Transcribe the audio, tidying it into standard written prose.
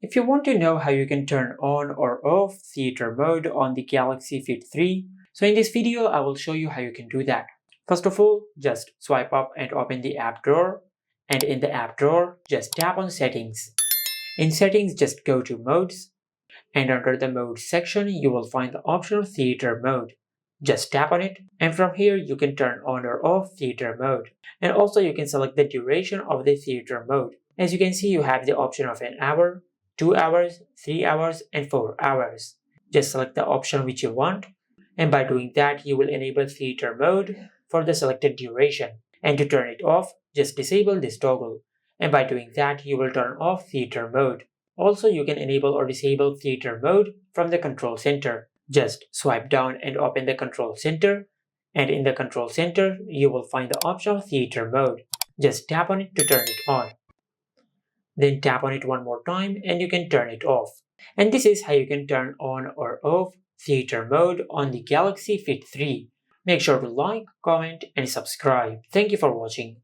If you want to know how you can turn on or off theater mode on the Galaxy Fit 3, so in this video I will show you how you can do that. First of all, just swipe up and open the app drawer, and in the app drawer, just tap on Settings. In Settings, just go to Modes, and under the Mode section, you will find the option of Theater Mode. Just tap on it, and from here you can turn on or off theater mode. And also you can select the duration of the theater mode. As you can see, you have the option of an hour, 2 hours, 3 hours, and 4 hours. Just select the option which you want, and by doing that you will enable theater mode for the selected duration. And to turn it off, just disable this toggle, and by doing that you will turn off theater mode. Also, you can enable or disable theater mode from the control center. Just swipe down and open the control center, and in the control center you will find the option of theater mode. Just tap on it to turn it on. Then tap on it one more time and you can turn it off. And this is how you can turn on or off theater mode on the Galaxy Fit 3. Make sure to like, comment, and subscribe. Thank you for watching.